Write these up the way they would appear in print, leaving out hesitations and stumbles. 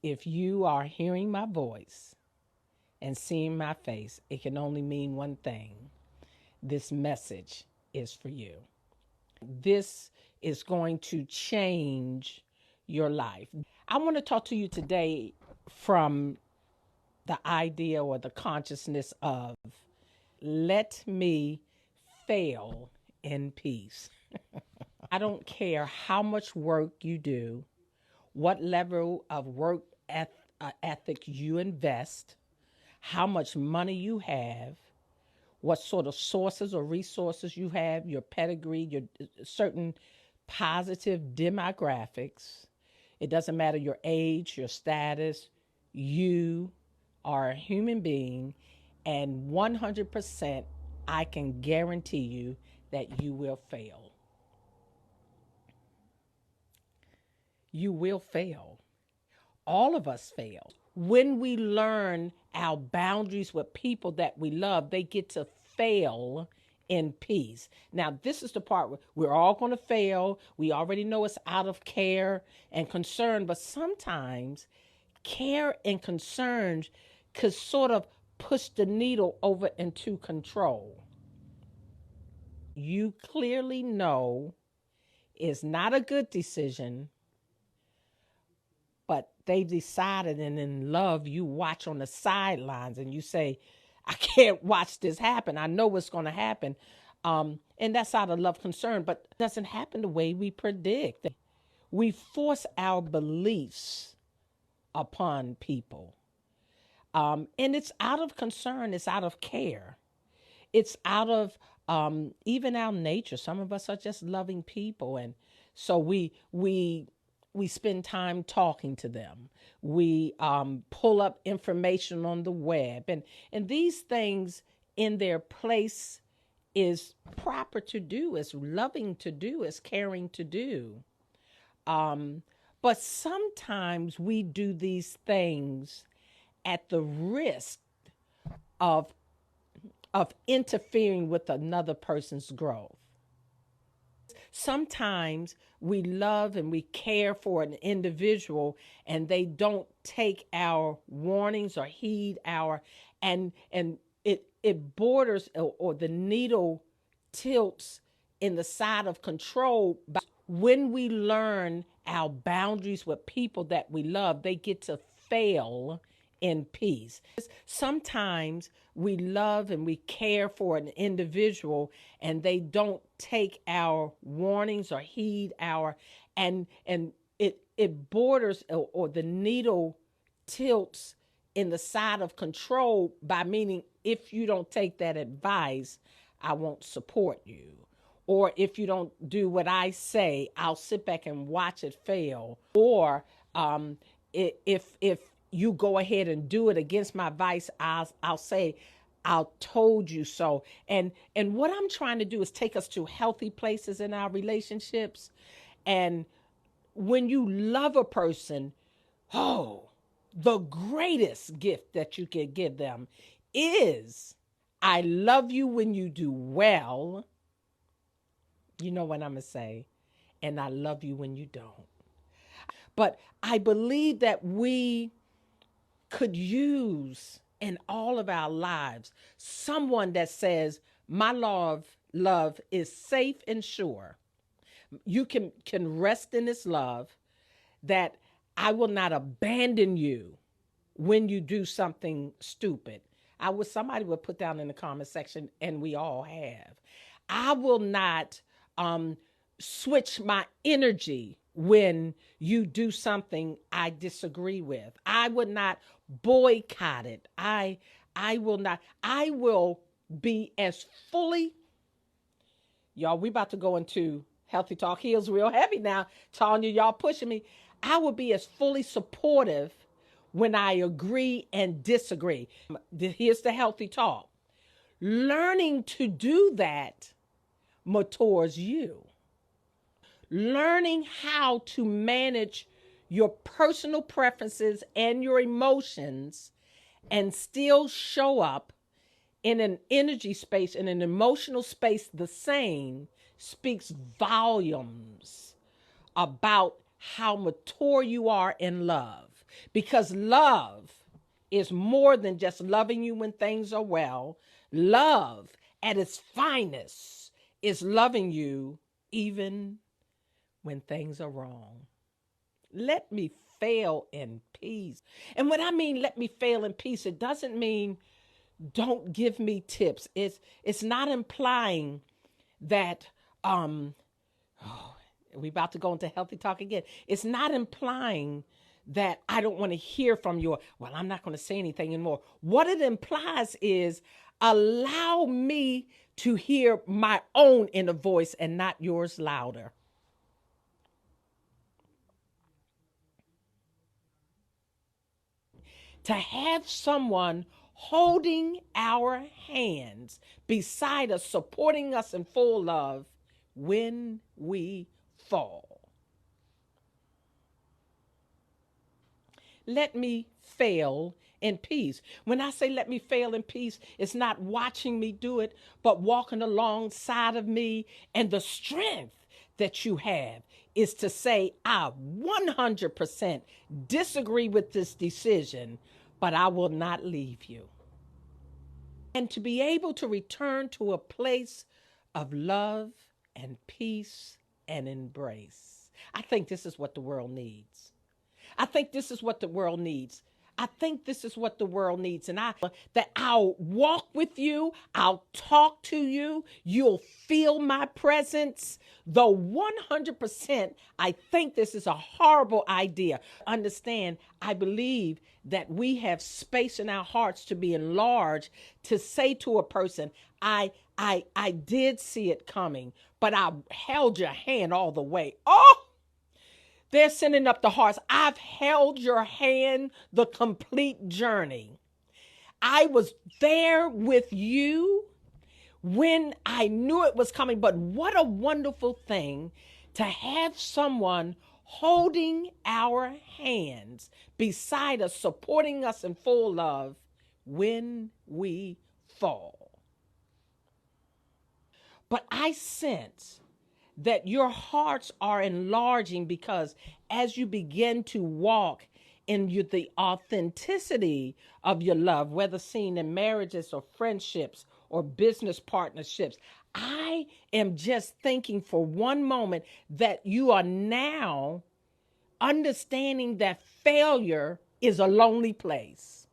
If you are hearing my voice and seeing my face, it can only mean one thing. This message is for you. This is going to change your life. I want to talk to you today from the idea or the consciousness of let me fail in peace. I don't care how much work you do, what level of work ethic you invest, how much money you have, what sort of sources or resources you have, your pedigree, your certain positive demographics. It doesn't matter your age, your status. You are a human being, and 100% I can guarantee you that you will fail. You will fail. All of us fail. When we learn our boundaries with people that we love, they get to fail in peace. Now, this is the part where we're all going to fail. We already know it's out of care and concern, but sometimes care and concerns could sort of push the needle over into control. You clearly know it's not a good decision, but they've decided, and in love, you watch on the sidelines and you say, I can't watch this happen. I know what's going to happen. And that's out of love concern, but it doesn't happen the way we predict. We force our beliefs upon people. And it's out of concern, it's out of care. It's out of even our nature. Some of us are just loving people. And so we spend time talking to them. We pull up information on the web. And these things in their place is proper to do, is loving to do, is caring to do. But sometimes we do these things at the risk of interfering with another person's growth. Sometimes we love and we care for an individual and they don't take our warnings or heed our and it borders or the needle tilts in the side of control. But when we learn our boundaries with people that we love, they get to fail in peace. Sometimes we love and we care for an individual and they don't take our warnings or heed our and it borders or the needle tilts in the side of control by meaning if you don't take that advice, I won't support you. Or if you don't do what I say, I'll sit back and watch it fail. Or if you go ahead and do it against my advice, I'll say, I'll told you so. And what I'm trying to do is take us to healthy places in our relationships. And when you love a person, oh, the greatest gift that you can give them is I love you when you do well. You know what I'm going to say. And I love you when you don't. But I believe that we could use in all of our lives someone that says, my love is safe and sure. You can rest in this love that I will not abandon you when you do something stupid. Somebody would put down in the comment section, and we all have. I will not switch my energy when you do something I disagree with. I would not boycott it. I will not. I will be as fully. Y'all, we about to go into Healthy Talk Heals real heavy now. Telling you, y'all pushing me. I will be as fully supportive when I agree and disagree. Here's the healthy talk. Learning to do that matures you. Learning how to manage your personal preferences and your emotions and still show up in an energy space, in an emotional space the same, speaks volumes about how mature you are in love. because love is more than just loving you when things are well. Love at its finest is loving you even when things are wrong. Let me fail in peace. And when I mean let me fail in peace, it doesn't mean don't give me tips. It's not implying that we about to go into healthy talk again. It's not implying that I don't want to hear from you. Well, I'm not going to say anything anymore. What it implies is allow me to hear my own inner voice and not yours louder. To have someone holding our hands beside us, supporting us in full love when we fall. Let me fail in peace. When I say let me fail in peace, it's not watching me do it, but walking alongside of me. And the strength that you have is to say, I 100% disagree with this decision, but I will not leave you. And to be able to return to a place of love and peace and embrace. I think this is what the world needs. I think this is what the world needs. I think this is what the world needs. And I'll walk with you. I'll talk to you. You'll feel my presence. Though 100%, I think this is a horrible idea. Understand, I believe that we have space in our hearts to be enlarged, to say to a person, I did see it coming, but I held your hand all the way. Oh! They're sending up the hearts. I've held your hand the complete journey. I was there with you when I knew it was coming. But what a wonderful thing to have someone holding our hands beside us, supporting us in full love when we fall. But I sense that your hearts are enlarging because as you begin to walk in the authenticity of your love, whether seen in marriages or friendships or business partnerships, I am just thinking for one moment that you are now understanding that failure is a lonely place.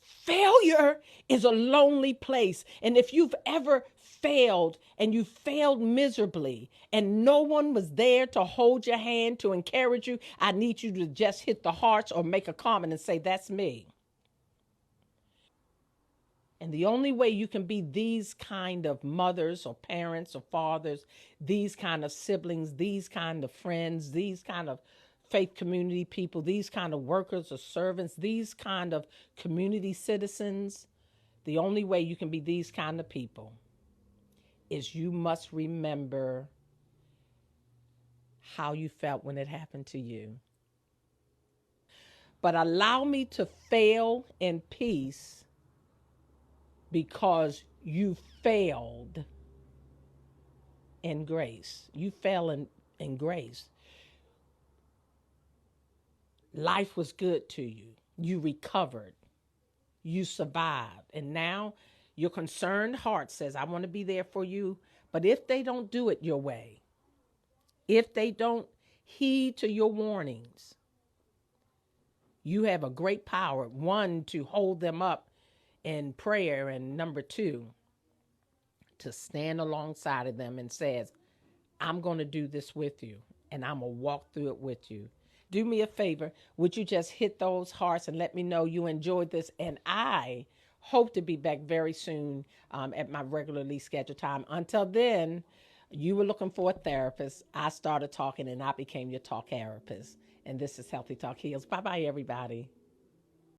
Failure is a lonely place. And if you've ever failed and you failed miserably and no one was there to hold your hand, to encourage you, I need you to just hit the hearts or make a comment and say, that's me. And the only way you can be these kind of mothers or parents or fathers, these kind of siblings, these kind of friends, these kind of faith community people, these kind of workers or servants, these kind of community citizens, the only way you can be these kind of people is you must remember how you felt when it happened to you. But allow me to fail in peace because you failed in grace. You fell in grace. Life was good to you. You recovered. You survived. And now your concerned heart says, I want to be there for you. But if they don't do it your way, if they don't heed to your warnings, you have a great power. One, to hold them up in prayer. And number two, to stand alongside of them and says, I'm going to do this with you. And I'm going to walk through it with you. Do me a favor. Would you just hit those hearts and let me know you enjoyed this? And I hope to be back very soon at my regularly scheduled time. Until then, you were looking for a therapist. I started talking and I became your talk therapist. And this is Healthy Talk Heals. Bye-bye, everybody.